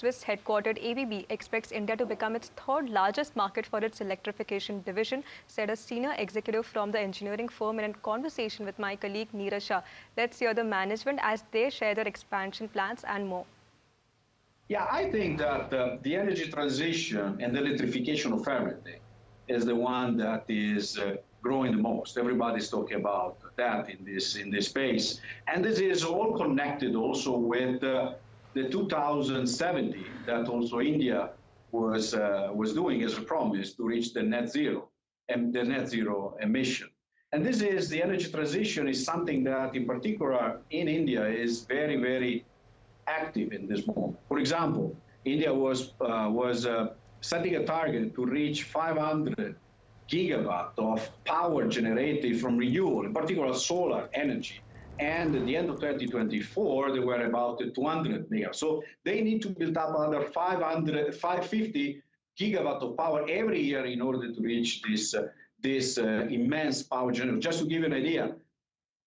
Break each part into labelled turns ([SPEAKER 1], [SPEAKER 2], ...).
[SPEAKER 1] Swiss-headquartered ABB expects India to become its third largest market for its electrification division, said a senior executive from the engineering firm in a conversation with my colleague Neeraj Shah. Let's hear the management as they share their expansion plans and more.
[SPEAKER 2] Yeah, I think that the energy transition and the electrification of everything is the one that is growing the most. Everybody's talking about that in this space, and this is all connected also with the 2070 that also India was doing as a promise to reach the net zero and the net zero emission. And this is the energy transition is something that, in particular, in India is very, very active in this moment. For example, India was setting a target to reach 500 gigawatt of power generated from renewable, in particular solar energy. And at the end of 2024, they were about 200 megawatts. So they need to build up another 550 gigawatt of power every year in order to reach this immense power generation. Just to give you an idea,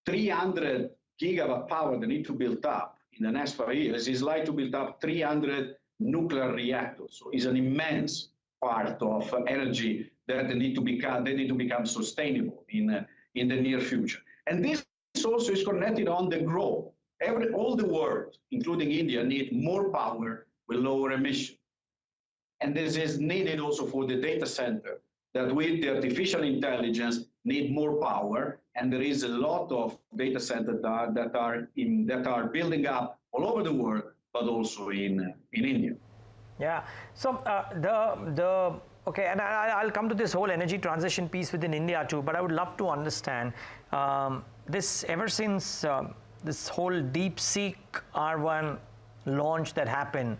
[SPEAKER 2] 300 gigawatt power they need to build up in the next 5 years is like to build up 300 nuclear reactors. So it's an immense part of energy that they need to become sustainable in the near future. And this also is connected on the growth. All the world, including India, need more power with lower emission. And this is needed also for the data center, that with the artificial intelligence need more power, and there is a lot of data centers that are building up all over the world, but also in India.
[SPEAKER 3] Yeah. So okay, and I'll come to this whole energy transition piece within India too, but I would love to understand this ever since this whole DeepSeek R1 launch that happened,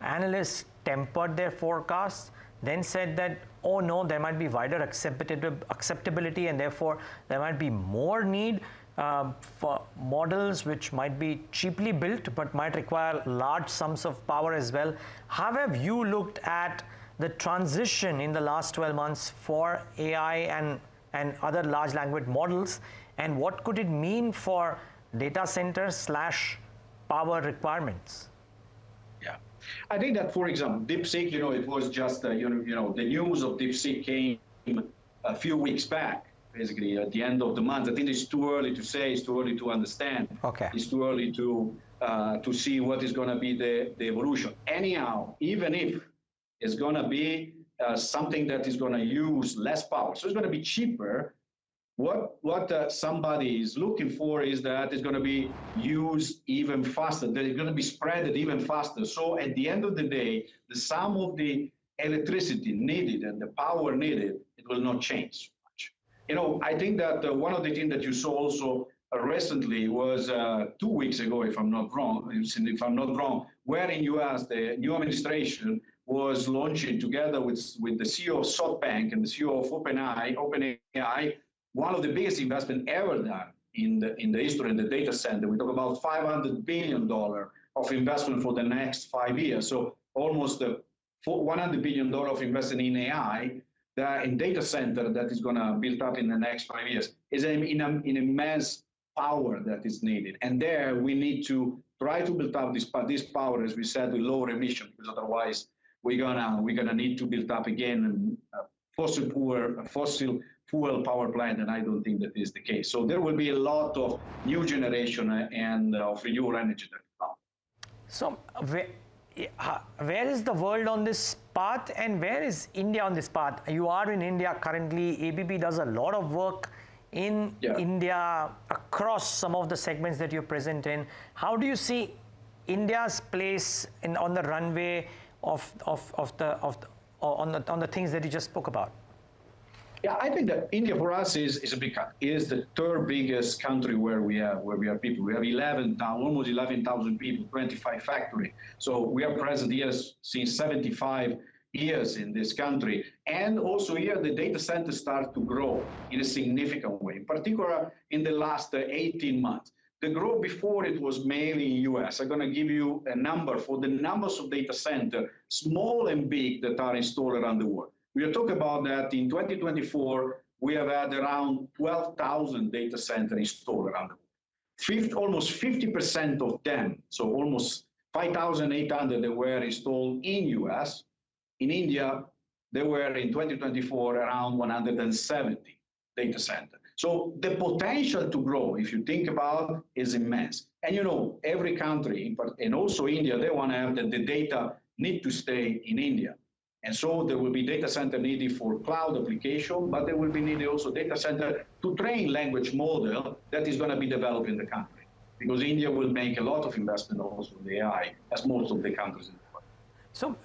[SPEAKER 3] analysts tempered their forecasts, then said that, oh no, there might be wider acceptability and therefore there might be more need for models which might be cheaply built but might require large sums of power as well. How have you looked at the transition in the last 12 months for AI and other large language models, and what could it mean for data centers / power requirements?
[SPEAKER 2] Yeah, I think that, for example, DeepSeek, it was just, the news of DeepSeek came a few weeks back, basically at the end of the month. I think it's too early to say, it's too early to understand.
[SPEAKER 3] Okay.
[SPEAKER 2] It's too early to see what is going to be the evolution. Anyhow, even if it's going to be something that is going to use less power, so it's going to be cheaper, what somebody is looking for is that it's going to be used even faster, that it's going to be spread even faster. So at the end of the day, the sum of the electricity needed and the power needed, it will not change so much. I think that one of the things that you saw also recently was 2 weeks ago, if I'm not wrong, where in US the new administration was launching together with the CEO of SoftBank and the CEO of OpenAI, one of the biggest investment ever done in the history in the data center. We talk about $500 billion of investment for the next 5 years. So almost $100 billion of investment in AI, in data center that is going to build up in the next 5 years. Is an immense power that is needed. And there we need to try to build up this power, as we said, with lower emission, because otherwise we're gonna need to build up again fossil fuel power plant, and I don't think that is the case. So there will be a lot of new generation and of renewable energy that will come.
[SPEAKER 3] So where is the world on this path, and where is India on this path? You are in India currently. ABB does a lot of work in India across some of the segments that you're present in. How do you see India's place on the runway on the things that you just spoke about?
[SPEAKER 2] Yeah, I think that India for us is a big country. It is the third biggest country where we have people. We have almost 11,000 people, 25 factories. So we are present here since 75 years in this country. And also here the data centers start to grow in a significant way, in particular in the last 18 months. The growth before it was mainly in US. I'm going to give you a number for the numbers of data centers, small and big, that are installed around the world. We are talking about that in 2024, we have had around 12,000 data centers installed around the world. Almost 50% of them, so almost 5,800 that were installed in US. In India, there were in 2024 around 170 data centers. So the potential to grow, if you think about, is immense. And you know, every country, and also India, they want to have that the data need to stay in India. And so there will be data center needed for cloud application, but there will be needed also data center to train language model that is going to be developed in the country. Because India will make a lot of investment also in the AI, as most of the countries in the world.
[SPEAKER 3] So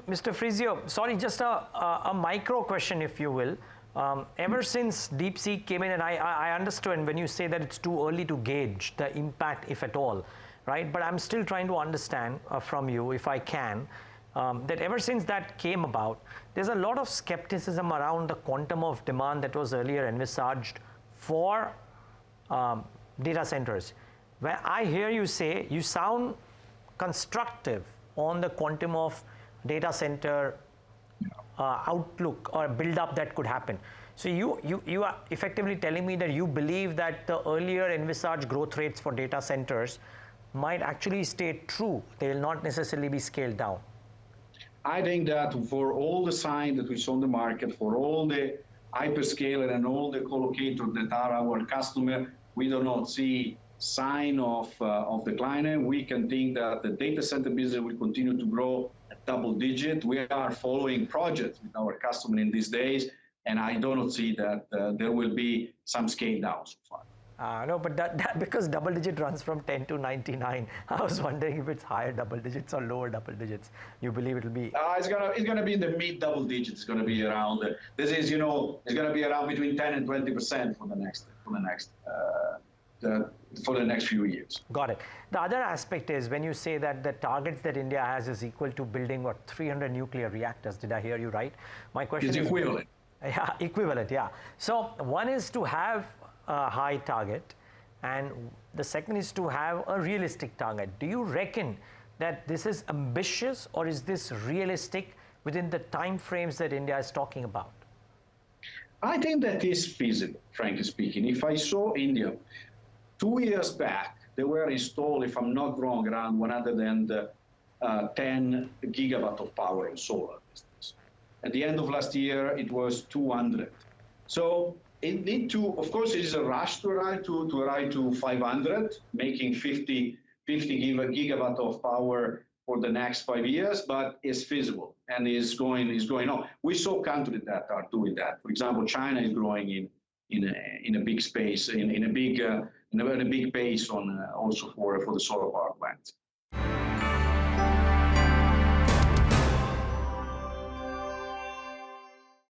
[SPEAKER 3] Mr. Frisio, sorry, just a micro question, if you will. Ever since DeepSeek came in, and I understood when you say that it's too early to gauge the impact, if at all, right? But I'm still trying to understand from you, if I can, that ever since that came about, there's a lot of skepticism around the quantum of demand that was earlier envisaged for data centers. When I hear you say, you sound constructive on the quantum of data center outlook or build up that could happen. So you are effectively telling me that you believe that the earlier envisaged growth rates for data centers might actually stay true. They will not necessarily be scaled down.
[SPEAKER 2] I think that for all the signs that we saw on the market, for all the hyperscaler and all the collocators that are our customer, we do not see sign of declining. We can think that the data center business will continue to grow at double digit. We are following projects with our customer in these days, and I do not see that there will be some scale down so far.
[SPEAKER 3] No, but that because double digit runs from 10 to 99. I was wondering if it's higher double digits or lower double digits. You believe it will be?
[SPEAKER 2] It's gonna be in the mid double digits. It's gonna be around. This is, you know, it's gonna be around between 10 and 20% for the next few years.
[SPEAKER 3] Got it. The other aspect is when you say that the targets that India has is equal to building, what, 300 nuclear reactors. Did I hear you right? My question is
[SPEAKER 2] equivalent.
[SPEAKER 3] Yeah, equivalent, yeah. So one is to have a high target, and the second is to have a realistic target. Do you reckon that this is ambitious, or is this realistic within the time frames that India is talking about?
[SPEAKER 2] I think that is feasible, frankly speaking. If I saw India 2 years back, they were installed, if I'm not wrong, around 110 gigawatt of power in solar business. At the end of last year, it was 200. So it need to, of course, it is a rush to arrive to 500, making 50 gigawatt of power for the next 5 years, but it's feasible and is going on. We saw countries that are doing that. For example, China is growing in a big space, in a big pace on also for the solar power plants.